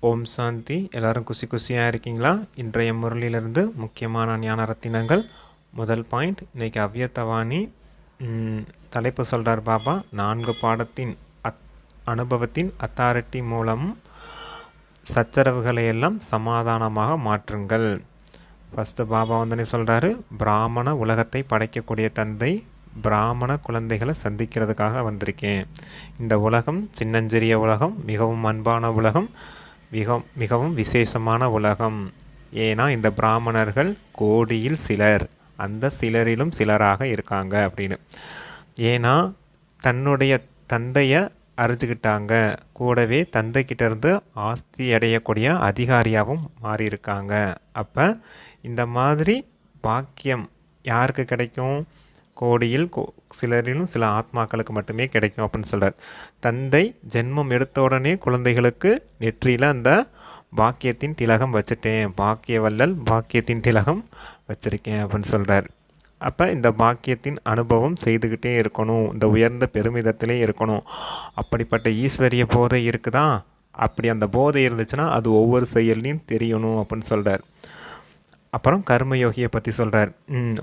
ஓம் சாந்தி. எல்லாரும் குசியாக இருக்கீங்களா? இன்றைய முரளிலிருந்து முக்கியமான ஞான ரத்தினங்கள். முதல் பாயிண்ட், இன்றைக்கி அவ்யத்தவாணி தலைப்பு சொல்கிறார் பாபா. 4 பாடத்தின் அனுபவத்தின் அத்தாரிட்டி மூலம் சச்சரவுகளை எல்லாம் சமாதானமாக மாற்றுங்கள். ஃபஸ்ட்டு பாபா வந்தனே சொல்கிறாரு, பிராமண உலகத்தை படைக்கக்கூடிய தந்தை பிராமண குழந்தைகளை சந்திக்கிறதுக்காக வந்திருக்கேன். இந்த உலகம் சின்னஞ்சிறிய உலகம், மிகவும் அன்பான உலகம், மிகவும் விசேஷமான உலகம். ஏன்னா இந்த பிராமணர்கள் கோடியில் சிலர், அந்த சிலரிலும் சிலராக இருக்காங்க அப்படின்னு. ஏன்னா தன்னுடைய தந்தையை அறிஞ்சுக்கிட்டாங்க, கூடவே தந்தைக்கிட்டேருந்து ஆஸ்தி அடையக்கூடிய அதிகாரியாகவும் மாறியிருக்காங்க. அப்போ இந்த மாதிரி பாக்கியம் யாருக்கு கிடைக்கும்? கோடியில் சிலரிலும் சில ஆத்மாக்களுக்கு மட்டுமே கிடைக்கும் அப்படின்னு சொல்கிறார். தந்தை ஜென்மம் எடுத்த உடனே குழந்தைகளுக்கு நெற்றியில் அந்த பாக்கியத்தின் திலகம் வச்சுட்டேன், பாக்கிய வள்ளல் பாக்கியத்தின் திலகம் வச்சுருக்கேன் அப்படின்னு சொல்கிறார். அப்போ இந்த பாக்கியத்தின் அனுபவம் செய்துக்கிட்டே இருக்கணும், இந்த உயர்ந்த பெருமிதத்திலே இருக்கணும். அப்படிப்பட்ட ஈஸ்வரிய போதை இருக்குதா? அப்படி அந்த போதை இருந்துச்சுன்னா அது ஒவ்வொரு செயல்லையும் தெரியணும் அப்படின்னு சொல்கிறார். அப்புறம் கர்மயோகியை பற்றி சொல்கிறார்.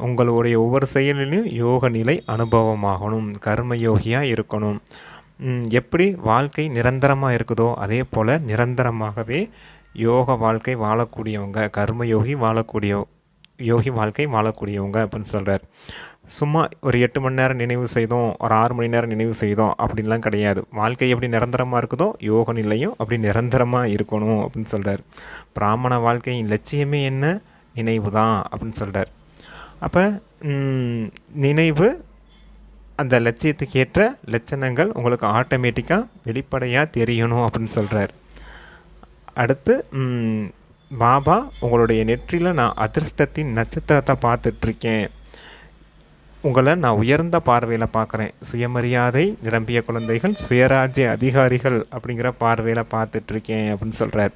உங்களுடைய ஒவ்வொரு செயலிலையும் யோக நிலை அனுபவமாகணும், கர்மயோகியாக இருக்கணும். எப்படி வாழ்க்கை நிரந்தரமாக இருக்குதோ அதே போல் நிரந்தரமாகவே யோக வாழ்க்கை வாழக்கூடியவங்க, கர்மயோகி யோகி வாழ்க்கை வாழக்கூடியவங்க அப்படின்னு சொல்கிறார். சும்மா ஒரு 8 மணி நேரம் நினைவு செய்தோம், ஒரு 6 மணி நேரம் நினைவு செய்தோம் அப்படின்லாம் கிடையாது. வாழ்க்கை எப்படி நிரந்தரமாக இருக்குதோ யோக நிலையும் அப்படி நிரந்தரமாக இருக்கணும் அப்படின்னு சொல்கிறார். பிராமண வாழ்க்கையின் லட்சியமே என்ன? நினைவு தான் அப்படின்னு சொல்கிறார். அப்போ நினைவு அந்த லட்சியத்துக்கு ஏற்ற லட்சணங்கள் உங்களுக்கு ஆட்டோமேட்டிக்காக வெளிப்படையாக தெரியணும் அப்படின்னு சொல்கிறார். அடுத்து பாபா உங்களுடைய நெற்றியில் நான் அதிர்ஷ்டத்தின் நட்சத்திரத்தை பார்த்துட்ருக்கேன், உங்களை நான் உயர்ந்த பார்வையில் பார்க்குறேன், சுயமரியாதை நிரம்பிய குழந்தைகள், சுயராஜ்ய அதிகாரிகள் அப்படிங்கிற பார்வையில் பார்த்துட்ருக்கேன் அப்படின்னு சொல்கிறார்.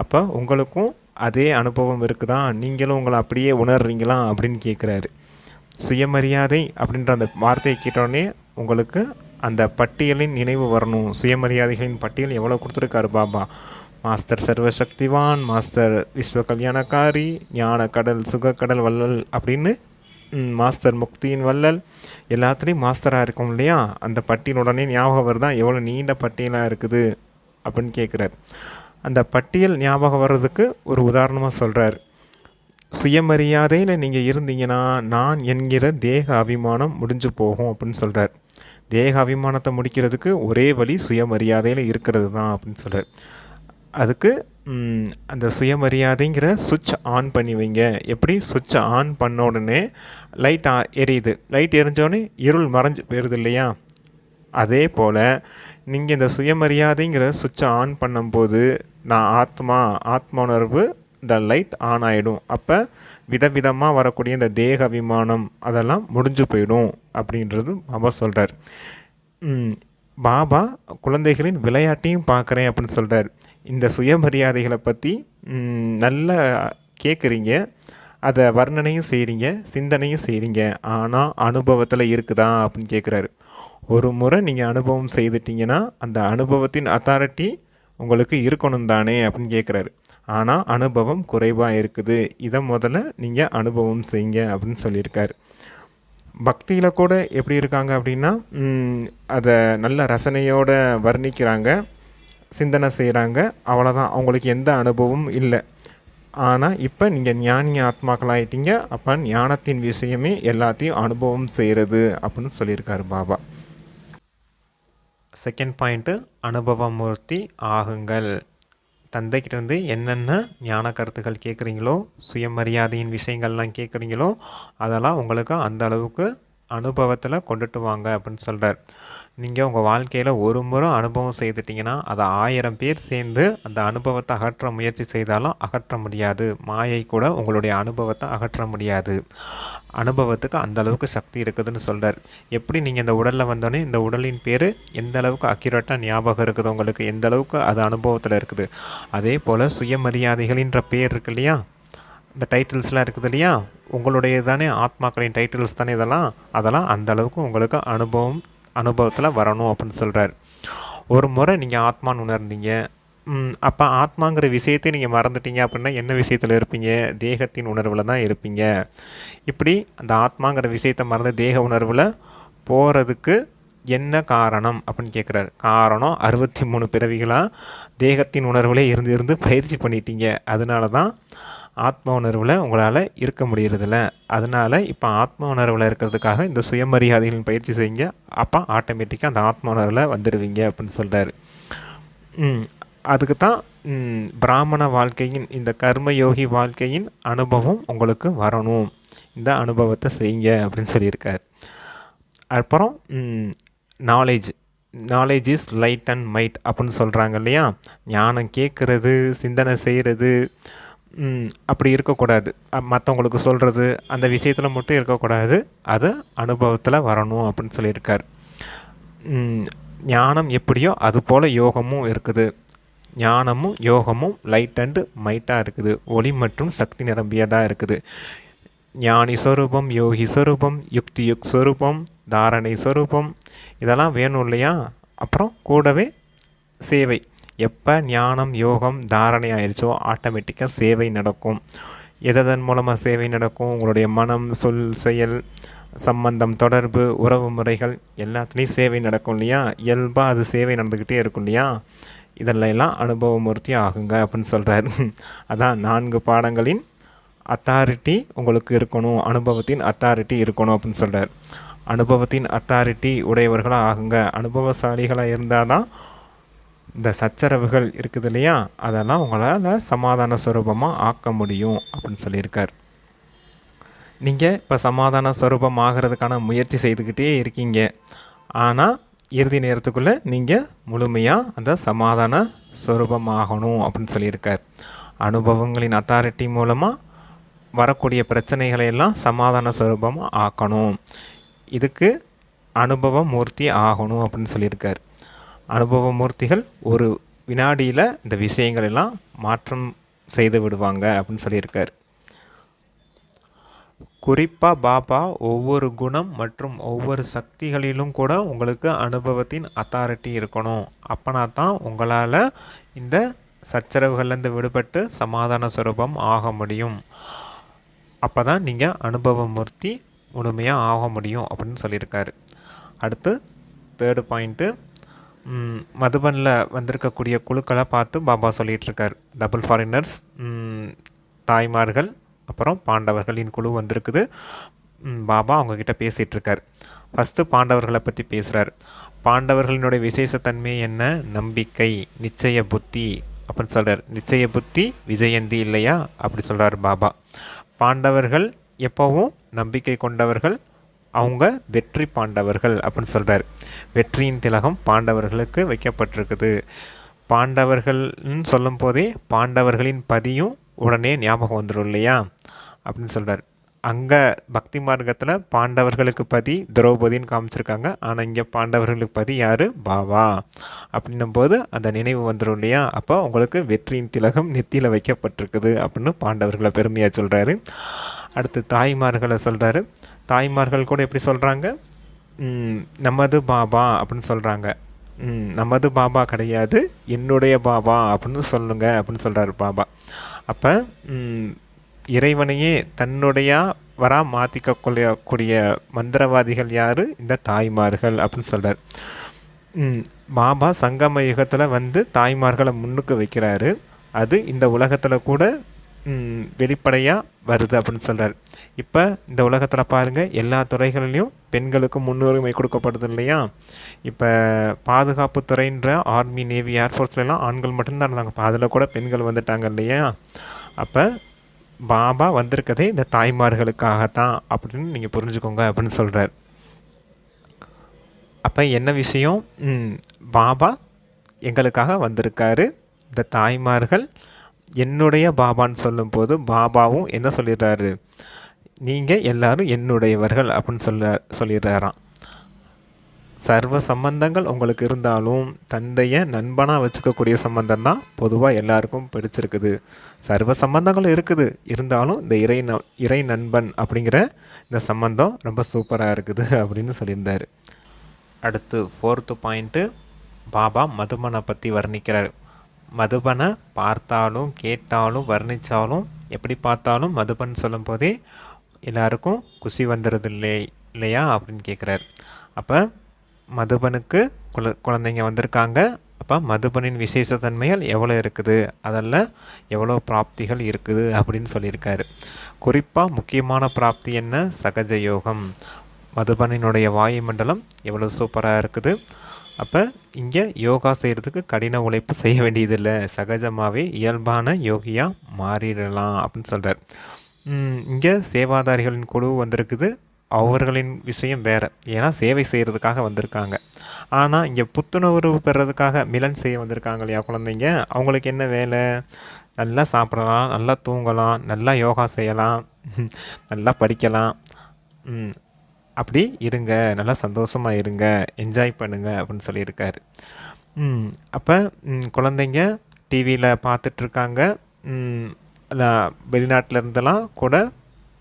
அப்போ உங்களுக்கும் அதே அனுபவம் இருக்குதா? நீங்களும் உங்களை அப்படியே உணர்றீங்களா அப்படின்னு கேட்குறாரு. சுயமரியாதை அப்படின்ற அந்த வார்த்தையை கேட்டோடனே உங்களுக்கு அந்த பட்டியலின் நினைவு வரணும். சுயமரியாதைகளின் பட்டியல் எவ்வளோ கொடுத்துருக்காரு பாபா. மாஸ்டர் சர்வசக்திவான், மாஸ்டர் விஸ்வ கல்யாணக்காரி, ஞான கடல், சுகக்கடல் வள்ளல் அப்படின்னு மாஸ்டர் முக்தியின் வள்ளல், எல்லாத்துலேயும் மாஸ்டராக இருக்கும் இல்லையா? அந்த பட்டியல் உடனே ஞாபகம் வருதான் எவ்வளோ நீண்ட பட்டியலாக இருக்குது அப்படின்னு கேட்குறாரு. அந்த பட்டியல் ஞாபகம் வர்றதுக்கு ஒரு உதாரணமாக சொல்கிறார். சுயமரியாதையில் நீங்கள் இருந்தீங்கன்னா நான் என்கிற தேக அபிமானம் முடிஞ்சு போகும் அப்படின்னு சொல்கிறார். தேக அபிமானத்தை முடிக்கிறதுக்கு ஒரே வழி சுயமரியாதையில் இருக்கிறது தான் அப்படின்னு சொல்கிறார். அதுக்கு அந்த சுயமரியாதைங்கிற சுவிட்ச் ஆன் பண்ணி வைங்க. எப்படி? சுவிட்ச் ஆன் பண்ண உடனே லைட் எரியுது, லைட் எரிஞ்சோடனே இருள் மறைஞ்சு போயிடுது இல்லையா? அதே போல் நீங்கள் இந்த சுயமரியாதைங்கிற சுவிட்சை ஆன் பண்ணும்போது நான் ஆத்மா உணர்வு, இந்த லைட் ஆன் ஆகிடும். அப்போ விதவிதமாக வரக்கூடிய இந்த தேக அபிமானம் அதெல்லாம் முடிஞ்சு போயிடும் அப்படின்றது பாபா சொல்கிறார். பாபா குழந்தைகளின் விளையாட்டையும் பார்க்குறேன் அப்படின்னு சொல்கிறார். இந்த சுயமரியாதைகளை பற்றி நல்லா கேட்குறீங்க, அதை வர்ணனையும் செய்கிறீங்க, சிந்தனையும் செய்கிறீங்க, ஆனால் அனுபவத்தில் இருக்குதா அப்படின்னு கேட்குறாரு. ஒரு முறை நீங்கள் அனுபவம் செய்துட்டிங்கன்னா அந்த அனுபவத்தின் அத்தாரிட்டி உங்களுக்கு இருக்கணும் தானே அப்படின்னு கேட்குறாரு. ஆனால் அனுபவம் குறைவாக இருக்குது, இதை முதல்ல நீங்கள் அனுபவம் செய்யுங்க அப்படின்னு சொல்லியிருக்காரு. பக்தியில் கூட எப்படி இருக்காங்க அப்படின்னா அதை நல்ல ரசனையோடு வர்ணிக்கிறாங்க, சிந்தனை செய்கிறாங்க, அவ்வளோதான், அவங்களுக்கு எந்த அனுபவமும் இல்லை. ஆனால் இப்போ நீங்கள் ஞானிய ஆத்மாக்களாகிட்டீங்க, அப்போ ஞானத்தின் விஷயமே எல்லாத்தையும் அனுபவம் செய்கிறது அப்படின்னு சொல்லியிருக்காரு பாபா. செகண்ட் பாயிண்ட்டு, அனுபவமூர்த்தி ஆகுங்கள். தந்தைக்கிட்டேருந்து என்னென்ன ஞான கருத்துக்கள் கேட்குறீங்களோ, சுயமரியாதையின் விஷயங்கள்லாம் கேட்குறீங்களோ, அதெல்லாம் உங்களுக்கு அந்த அளவுக்கு அனுபவத்தில் கொண்டுட்டு வாங்க அப்படின்னு சொல்கிறார். நீங்கள் உங்கள் வாழ்க்கையில் ஒரு முறை அனுபவம் செய்துட்டிங்கன்னா அதை 1000 பேர் சேர்ந்து அந்த அனுபவத்தை அகற்ற முயற்சி செய்தாலும் அகற்ற முடியாது. மாயை கூட உங்களுடைய அனுபவத்தை அகற்ற முடியாது. அனுபவத்துக்கு அந்த அளவுக்கு சக்தி இருக்குதுன்னு சொல்கிறார். எப்படி நீங்கள் இந்த உடலில் வந்தோடனே இந்த உடலின் பேர் எந்த அளவுக்கு அக்யூரேட்டாக ஞாபகம் இருக்குது உங்களுக்கு, எந்த அளவுக்கு அது அனுபவத்தில் இருக்குது, அதே போல் சுயமரியாதைகளின்ற பேர் இருக்கு இல்லையா, இந்த டைட்டில்ஸ்லாம் இருக்குது இல்லையா, உங்களுடைய தானே ஆத்மாக்களின் டைட்டில்ஸ் தானே அதெல்லாம் அந்த அளவுக்கு உங்களுக்கு அனுபவத்தில் வரணும் அப்படின்னு சொல்கிறார். ஒரு முறை நீங்கள் ஆத்மான்னு உணர்ந்தீங்க, அப்போ ஆத்மாங்கிற விஷயத்தை நீங்கள் மறந்துட்டீங்க அப்படின்னா என்ன விஷயத்தில் இருப்பீங்க? தேகத்தின் உணர்வில் தான் இருப்பீங்க. இப்படி அந்த ஆத்மாங்கிற விஷயத்தை மறந்து தேக உணர்வில் போகிறதுக்கு என்ன காரணம் அப்படின்னு கேட்குறாரு. காரணம் 63 பிறவிகளாக தேகத்தின் உணர்வுலே இருந்து இருந்து பயிற்சி பண்ணிட்டீங்க. அதனால தான் ஆத்ம உணர்வில் உங்களால் இருக்க முடியறதில்ல. அதனால் இப்போ ஆத்ம உணர்வில் இருக்கிறதுக்காக இந்த சுயமரியாதைகளின் பயிற்சி செய்யுங்க. அப்போ ஆட்டோமேட்டிக்காக அந்த ஆத்ம உணர்வில் வந்துடுவீங்க அப்படின்னு சொல்கிறாரு. அதுக்கு தான் பிராமண வாழ்க்கையின் இந்த கர்மயோகி வாழ்க்கையின் அனுபவம் உங்களுக்கு வரணும். இந்த அனுபவத்தை செய்யுங்க அப்படின்னு சொல்லியிருக்கார். அப்புறம் knowledge is light and might அப்படின்னு சொல்கிறாங்க இல்லையா? ஞானம் கேட்குறது, சிந்தனை செய்கிறது அப்படி இருக்கக்கூடாது. மற்றவங்களுக்கு சொல்கிறது அந்த விஷயத்தில் மட்டும் இருக்கக்கூடாது. அது அனுபவத்தில் வரணும் அப்படின்னு சொல்லியிருக்கார். ஞானம் எப்படியோ அது போல் யோகமும் இருக்குது. ஞானமும் யோகமும் லைட் அண்டு மைட்டாக இருக்குது. ஒளி மற்றும் சக்தி நிரம்பியதாக இருக்குது. ஞானி ஸ்வரூபம், யோகி ஸ்வரூபம், யுக்தி ஸ்வரூபம், தாரணை ஸ்வரூபம் இதெல்லாம் வேணும் இல்லையா? அப்புறம் கூடவே சேவை. எப்போ ஞானம் யோகம் தாரணை ஆயிடுச்சோ ஆட்டோமேட்டிக்காக சேவை நடக்கும். எதன் மூலமாக சேவை நடக்கும்? உங்களுடைய மனம், சொல், செயல், சம்பந்தம், தொடர்பு, உறவு முறைகள் எல்லாத்துலேயும் சேவை நடக்கும் இல்லையா? இயல்பாக அது சேவை நடந்துக்கிட்டே இருக்கும் இல்லையா? இதெல்லாம் அனுபவமூர்த்தி ஆகுங்க அப்படின்னு சொல்கிறார். அதான் 4 பாடங்களின் அத்தாரிட்டி உங்களுக்கு இருக்கணும், அனுபவத்தின் அத்தாரிட்டி இருக்கணும் அப்படின்னு சொல்கிறார். அனுபவத்தின் அத்தாரிட்டி உடையவர்களாக ஆகுங்க. அனுபவசாலிகளாக இருந்தால் தான் இந்த சச்சரவுகள் இருக்குது இல்லையா? அதெல்லாம் உங்களால் சமாதான ஸ்வரூபமாக ஆக்க முடியும் அப்படின்னு சொல்லியிருக்கார். நீங்கள் இப்போ சமாதான ஸ்வரூபம் ஆகிறதுக்கான முயற்சி செய்துக்கிட்டே இருக்கீங்க. ஆனால் இறுதி நேரத்துக்குள்ளே நீங்கள் முழுமையாக அந்த சமாதான ஸ்வரூபம் ஆகணும் அப்படின்னு சொல்லியிருக்கார். அனுபவங்களின் அத்தாரிட்டி மூலமாக வரக்கூடிய பிரச்சனைகளை எல்லாம் சமாதான ஸ்வரூபமாக ஆக்கணும். இதுக்கு அனுபவ மூர்த்தி ஆகணும் அப்படின்னு சொல்லியிருக்கார். அனுபவ மூர்த்திகள் ஒரு வினாடியில் இந்த விஷயங்கள் எல்லாம் மாற்றம் செய்து விடுவாங்க அப்படின்னு சொல்லியிருக்கார். குறிப்பாக பாபா ஒவ்வொரு குணம் மற்றும் ஒவ்வொரு சக்திகளிலும் கூட உங்களுக்கு அனுபவத்தின் அத்தாரிட்டி இருக்கணும். அப்போனா தான் உங்களால் இந்த சச்சரவுகள்லேருந்து விடுபட்டு சமாதான ஸ்வரூபம் ஆக முடியும். அப்போ தான் நீங்கள் அனுபவ மூர்த்தி முழுமையாக ஆக முடியும் அப்படின்னு சொல்லியிருக்காரு. அடுத்து 3rd பாயிண்ட்டு, மதுபனில் வந்திருக்கக்கூடிய குழுக்களை பார்த்து பாபா சொல்லிகிட்ருக்கார். டபுள் ஃபாரினர்ஸ், தாய்மார்கள், அப்புறம் பாண்டவர்களின் குழு வந்திருக்குது. பாபா அவங்கக்கிட்ட பேசிகிட்ருக்கார். ஃபஸ்ட்டு பாண்டவர்களை பற்றி பேசுகிறார். பாண்டவர்களினுடைய விசேஷத்தன்மை என்ன? நம்பிக்கை, நிச்சய புத்தி அப்படின்னு சொல்கிறார். நிச்சய புத்தி விஜயந்தி இல்லையா அப்படி சொல்கிறார் பாபா. பாண்டவர்கள் எப்போவும் நம்பிக்கை கொண்டவர்கள், அவங்க வெற்றி பாண்டவர்கள் அப்படின்னு சொல்கிறார். வெற்றியின் திலகம் பாண்டவர்களுக்கு வைக்கப்பட்டிருக்குது. பாண்டவர்கள்னு சொல்லும் போதே பாண்டவர்களின் பதியும் உடனே ஞாபகம் வந்துடும் இல்லையா அப்படின்னு சொல்கிறார். அங்கே பக்தி மார்க்கத்தில் பாண்டவர்களுக்கு பதி திரௌபதின்னு காமிச்சிருக்காங்க. ஆனால் இங்கே பாண்டவர்களுக்கு பதி யார்? பாபா. அப்படின்னும் போது அந்த நினைவு வந்துடும் இல்லையா? அப்போ உங்களுக்கு வெற்றியின் திலகம் நெத்தியில் வைக்கப்பட்டிருக்குது அப்படின்னு பாண்டவர்களை பெருமையாக சொல்கிறாரு. அடுத்து தாய்மார்களை சொல்கிறாரு. தாய்மார்கள் கூட எப்படி சொல்கிறாங்க? நமது பாபா அப்படின்னு சொல்கிறாங்க. நமது பாபா கிடையாது, என்னுடைய பாபா அப்படின்னு சொல்லுங்க அப்படின்னு சொல்கிறாரு பாபா. அப்போ இறைவனையே தன்னுடைய மாற்றிக்கக்கூடிய மந்திரவாதிகள் யார்? இந்த தாய்மார்கள் அப்படின்னு சொல்கிறார். பாபா சங்கம யுகத்தில் வந்து தாய்மார்களை முன்னுக்கு வைக்கிறாரு. அது இந்த உலகத்தில் கூட வெளிப்படையாக வருது அப்படின்னு சொல்கிறார். இப்போ இந்த உலகத்தில் பாருங்கள், எல்லா துறைகளிலையும் பெண்களுக்கு முன்னுரிமை கொடுக்கப்படுது இல்லையா? இப்போ பாதுகாப்பு துறைன்ற ஆர்மி, நேவி, ஏர்ஃபோர்ஸ்லாம் ஆண்கள் மட்டும்தான் இருந்தாங்க. இப்போ அதில் கூட பெண்கள் வந்துட்டாங்க இல்லையா? அப்போ பாபா வந்திருக்கதே இந்த தாய்மார்களுக்காகத்தான் அப்படின்னு நீங்கள் புரிஞ்சுக்கோங்க அப்படின்னு சொல்கிறார். அப்போ என்ன விஷயம்? பாபா எங்களுக்காக வந்திருக்காரு. இந்த தாய்மார்கள் என்னுடைய பாபான்னு சொல்லும்போது பாபாவும் என்ன சொல்லிடுறாரு? நீங்கள் எல்லாரும் என்னுடையவர்கள் அப்படின்னு சொல்லிடுறாராம். சர்வ சம்பந்தங்கள் உங்களுக்கு இருந்தாலும் தந்தையை நண்பனாக வச்சுக்கக்கூடிய சம்பந்தம் தான் பொதுவாக எல்லாருக்கும் பிடிச்சிருக்குது. சர்வ சம்பந்தங்கள் இருக்குது, இருந்தாலும் இந்த இறை நண்பன் அப்படிங்கிற இந்த சம்பந்தம் ரொம்ப சூப்பராக இருக்குது அப்படின்னு சொல்லியிருந்தார். அடுத்து 4th பாயிண்ட்டு, பாபா மதுபனை பற்றி வர்ணிக்கிறார். மதுபனை பார்த்தாலும் கேட்டாலும் வர்ணித்தாலும் எப்படி பார்த்தாலும் மதுபன் சொல்லும் போதே எல்லாருக்கும் குசி வந்துடுது இல்லையா அப்படின்னு கேட்குறாரு. அப்போ மதுபனுக்கு குழந்தைங்க வந்திருக்காங்க. அப்போ மதுபனின் விசேஷத்தன்மைகள் எவ்வளோ இருக்குது, அதில் எவ்வளோ பிராப்திகள் இருக்குது அப்படின்னு சொல்லியிருக்காரு. குறிப்பாக முக்கியமான பிராப்தி என்ன? சகஜ யோகம். மதுபனினுடைய வாயுமண்டலம் எவ்வளோ சூப்பராக இருக்குது. அப்போ இங்கே யோகா செய்கிறதுக்கு கடின உழைப்பு செய்ய வேண்டியதில்லை, சகஜமாகவே இயல்பான யோகியாக மாறிடலாம் அப்படின்னு சொல்கிறார். இங்கே சேவாதாரிகளின் குழு வந்திருக்குது. அவர்களின் விஷயம் வேறு, ஏன்னா சேவை செய்கிறதுக்காக வந்திருக்காங்க. ஆனால் இங்கே புத்துணர்வு பெறதுக்காக மிலன் செய்ய வந்திருக்காங்க இல்லையா குழந்தைங்க, அவங்களுக்கு என்ன வேலை? நல்லா சாப்பிடலாம், நல்லா தூங்கலாம், நல்லா யோகா செய்யலாம், நல்லா படிக்கலாம், அப்படி இருங்க, நல்லா சந்தோஷமாக இருங்க, என்ஜாய் பண்ணுங்க அப்படின்னு சொல்லியிருக்காரு. அப்போ குழந்தைங்க டிவியில் பார்த்துட்ருக்காங்க. வெளிநாட்டிலேருந்தெல்லாம் கூட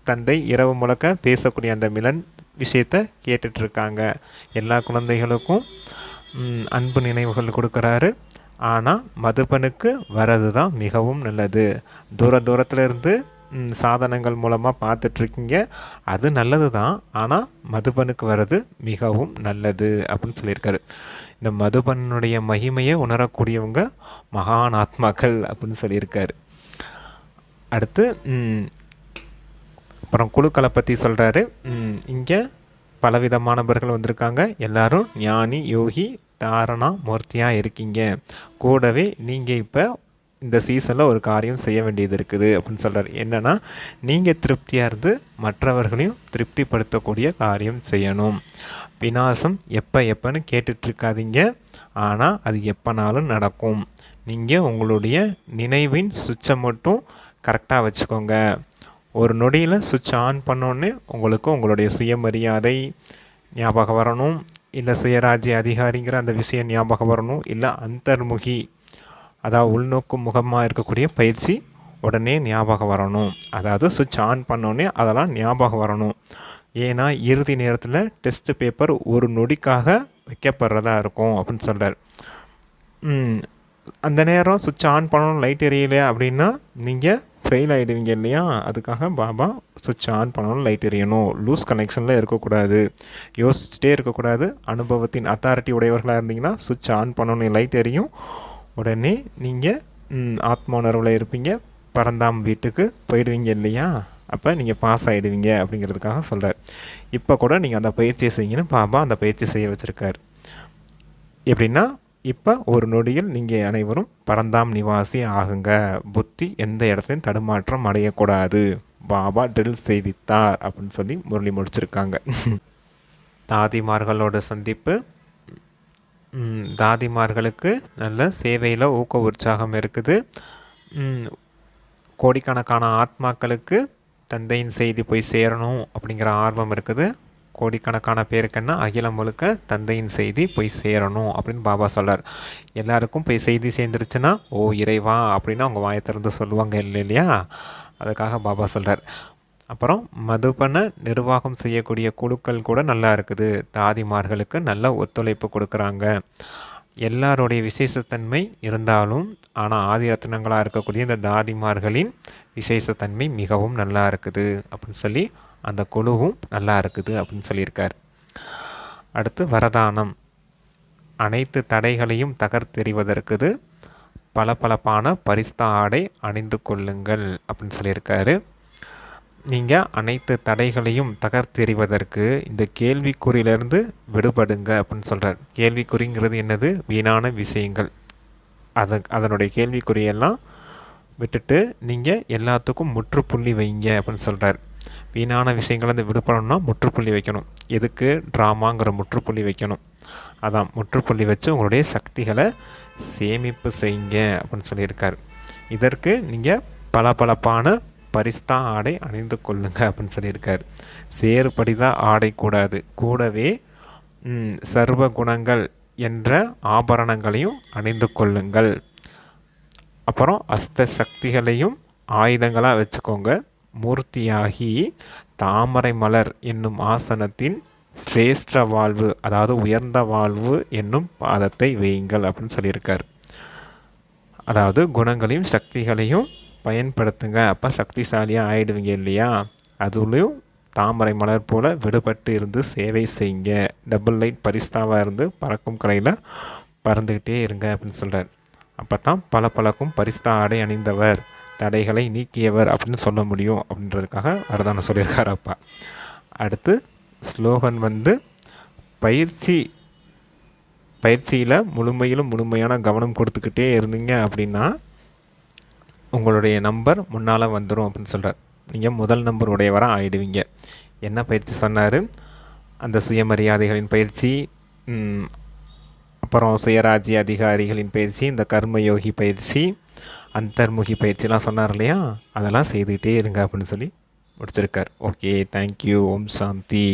தந்தை இரவு முழுக்க பேசக்கூடிய அந்த மிலன் விஷயத்தை கேட்டுட்ருக்காங்க. எல்லா குழந்தைகளுக்கும் அன்பு நினைவுகள் கொடுக்குறாரு. ஆனால் மதுபனுக்கு வர்றது தான் மிகவும் நல்லது. தூரத்தில் இருந்து சாதனங்கள் மூலமாக பார்த்துட்ருக்கீங்க, அது நல்லது தான். ஆனால் மதுபனுக்கு வர்றது மிகவும் நல்லது அப்படின்னு சொல்லியிருக்காரு. இந்த மதுபனுடைய மகிமையை உணரக்கூடியவங்க மகான் ஆத்மாக்கள் அப்படின்னு சொல்லியிருக்காரு. அடுத்து அப்புறம் குழுக்களை பற்றி சொல்கிறாரு. இங்கே பலவிதமானவர்கள் வந்திருக்காங்க. எல்லாரும் ஞானி, யோகி, தாரணா மூர்த்தியாக இருக்கீங்க. கூடவே நீங்கள் இப்போ இந்த சீசனில் ஒரு காரியம் செய்ய வேண்டியது இருக்குது அப்படின்னு சொல்கிறார். என்னென்னா, நீங்கள் திருப்தியாக இருந்து மற்றவர்களையும் திருப்திப்படுத்தக்கூடிய காரியம் செய்யணும். விநாசம் எப்போன்னு கேட்டுட்ருக்காதீங்க, ஆனால் அது எப்போனாலும் நடக்கும். நீங்கள் உங்களுடைய நினைவின் சுவிட்சை மட்டும் கரெக்டாக வச்சுக்கோங்க. ஒரு நொடியில் சுவிட்ச் ஆன் பண்ணோன்னே உங்களுக்கு உங்களுடைய சுயமரியாதை ஞாபகம் வரணும், இல்லை சுயராஜ்ய அதிகாரிங்கிற அந்த விஷயம் ஞாபகம் வரணும், இல்லை அந்தர்முகி அதாவது உள்நோக்கு முகமாக இருக்கக்கூடிய பயிற்சி உடனே ஞாபகம் வரணும். அதாவது சுவிட்ச் ஆன் பண்ணோன்னே அதெல்லாம் ஞாபகம் வரணும். ஏன்னா இறுதி நேரத்தில் டெஸ்ட் பேப்பர் ஒரு நொடிக்காக வைக்கப்படுறதா இருக்கும் அப்படின்னு சொல்கிறார். அந்த நேரம் சுவிட்ச் ஆன் பண்ணணும், லைட் எரியலை அப்படின்னா நீங்கள் ஃபெயில் ஆகிடுவீங்க இல்லையா. அதுக்காக பாபா சுவிட்ச் ஆன் பண்ணணும், லைட் எரியணும், லூஸ் கனெக்ஷனில் இருக்கக்கூடாது, யோசிச்சுட்டே இருக்கக்கூடாது. அனுபவத்தின் அத்தாரிட்டி உடையவர்களாக இருந்தீங்கன்னா சுவிட்ச் ஆன் பண்ணணும், லைட் எரியும், உடனே நீங்கள் ஆத்ம உணர்வில் இருப்பீங்க, பரந்தாம் வீட்டுக்கு போயிடுவீங்க இல்லையா. அப்போ நீங்கள் பாஸ் ஆகிடுவீங்க அப்படிங்கிறதுக்காக சொல்கிறார். இப்போ கூட நீங்கள் அந்த பயிற்சியை செய்யணும், பாபா அந்த பயிற்சி செய்ய வச்சுருக்கார். எப்படின்னா, இப்போ ஒரு நொடியில் நீங்கள் அனைவரும் பரந்தாம் நிவாசி ஆகுங்க, புத்தி எந்த இடத்துலையும் தடுமாற்றம் அடையக்கூடாது, பாபா ட்ரில் செய்வித்தார் அப்படின்னு சொல்லி முரளி முடிச்சிருக்காங்க. தாதிமார்களோட சந்திப்பு. தாதிமார்களுக்கு நல்ல சேவையில் ஊக்க உற்சாகம் இருக்குது. கோடிக்கணக்கான ஆத்மாக்களுக்கு தந்தையின் செய்தி போய் சேரணும் அப்படிங்கிற ஆர்வம் இருக்குது. கோடிக்கணக்கான பேருக்குன்னா அகிலம் முழுக்க தந்தையின் செய்தி போய் சேரணும் அப்படின்னு பாபா சொல்கிறார். எல்லாருக்கும் போய் செய்தி சேர்ந்துருச்சுன்னா ஓ இறைவா அப்படின்னு அவங்க வாயை திறந்து சொல்லுவாங்க இல்லையா, அதுக்காக பாபா சொல்கிறார். அப்புறம் மதுபனை நிர்வாகம் செய்யக்கூடிய குழுக்கள் கூட நல்லா இருக்குது. தாதிமார்களுக்கு நல்ல ஒத்துழைப்பு கொடுக்குறாங்க. எல்லாருடைய விசேஷத்தன்மை இருந்தாலும் ஆனால் ஆதி ரத்னங்களாக இருக்கக்கூடிய இந்த தாதிமார்களின் விசேஷத்தன்மை மிகவும் நல்லா இருக்குது அப்படின்னு சொல்லி அந்த குழுவும் நல்லா இருக்குது அப்படின்னு சொல்லியிருக்கார். அடுத்து வரதானம். அனைத்து தடைகளையும் தகர்த்தெறிவதற்கு பளபளப்பான பரிஸ்தா ஆடை அணிந்து கொள்ளுங்கள் அப்படின்னு சொல்லியிருக்காரு. நீங்கள் அனைத்து தடைகளையும் தகர்த்தெறிவதற்கு இந்த கேள்விக்குறியிலேருந்து விடுபடுங்க அப்படின்னு சொல்கிறார். கேள்விக்குறிங்கிறது என்னது? வீணான விஷயங்கள். அதனுடைய கேள்விக்குறியெல்லாம் விட்டுட்டு நீங்கள் எல்லாத்துக்கும் முற்றுப்புள்ளி வைங்க அப்படின்னு சொல்கிறார். வீணான விஷயங்கள் வந்து விடுபடணும்னா முற்றுப்புள்ளி வைக்கணும். எதுக்கு? ட்ராமாங்கிற முற்றுப்புள்ளி வைக்கணும். அதான் முற்றுப்புள்ளி வச்சு உங்களுடைய சக்திகளை சேமிப்பு செய்யுங்க அப்படின்னு சொல்லியிருக்கார். இதற்கு நீங்கள் பளபளப்பான பரிஸ்தா ஆடை அணிந்து கொள்ளுங்க அப்படின்னு சொல்லியிருக்கார். சேறுபடி தான் ஆடை கூடாது, கூடவே சர்வ குணங்கள் என்ற ஆபரணங்களையும் அணிந்து கொள்ளுங்கள். அப்புறம் அஸ்த சக்திகளையும் ஆயுதங்களாக வச்சுக்கோங்க. மூர்த்தியாகி தாமரை மலர் என்னும் ஆசனத்தின் சிரேஷ்ட வாழ்வு, அதாவது உயர்ந்த வாழ்வு என்னும் பாதத்தை வையுங்கள் அப்படின்னு சொல்லியிருக்கார். அதாவது குணங்களையும் சக்திகளையும் பயன்படுத்துங்க, அப்போ சக்திசாலியாக ஆயிடுவீங்க இல்லையா. அதுலேயும் தாமரை மலர் போல் விடுபட்டு இருந்து சேவை செய்யுங்க, டபுள் லைட் பரிஸ்தாவாக இருந்து பறக்கும் கலையில் பறந்துக்கிட்டே இருங்க அப்படின்னு சொல்கிறார். அப்போ தான் பளபளக்கும் பரிஸ்தா ஆடை அணிந்தவர், தடைகளை நீக்கியவர் அப்படின்னு சொல்ல முடியும் அப்படின்றதுக்காக வரதான சொல்லியிருக்காரு அப்பா. அடுத்து ஸ்லோகன் வந்து பயிற்சியில் முழுமையான கவனம் கொடுத்துக்கிட்டே இருந்தீங்க அப்படின்னா உங்களுடைய நம்பர் முன்னால் வந்துடும் அப்படின்னு சொல்கிறார். நீங்கள் முதல் நம்பர் உடையவராக ஆகிடுவீங்க. என்ன பயிற்சி சொன்னார்? அந்த சுயமரியாதைகளின் பயிற்சி, அப்புறம் சுயராஜ்ய அதிகாரிகளின் பயிற்சி, இந்த கர்மயோகி பயிற்சி, அந்தர்முகி பயிற்சிலாம் சொன்னார் இல்லையா, அதெல்லாம் செய்துக்கிட்டே இருங்க அப்படின்னு சொல்லி முடிச்சிருக்கார். Okay, thank you. ஓம் சாந்தி.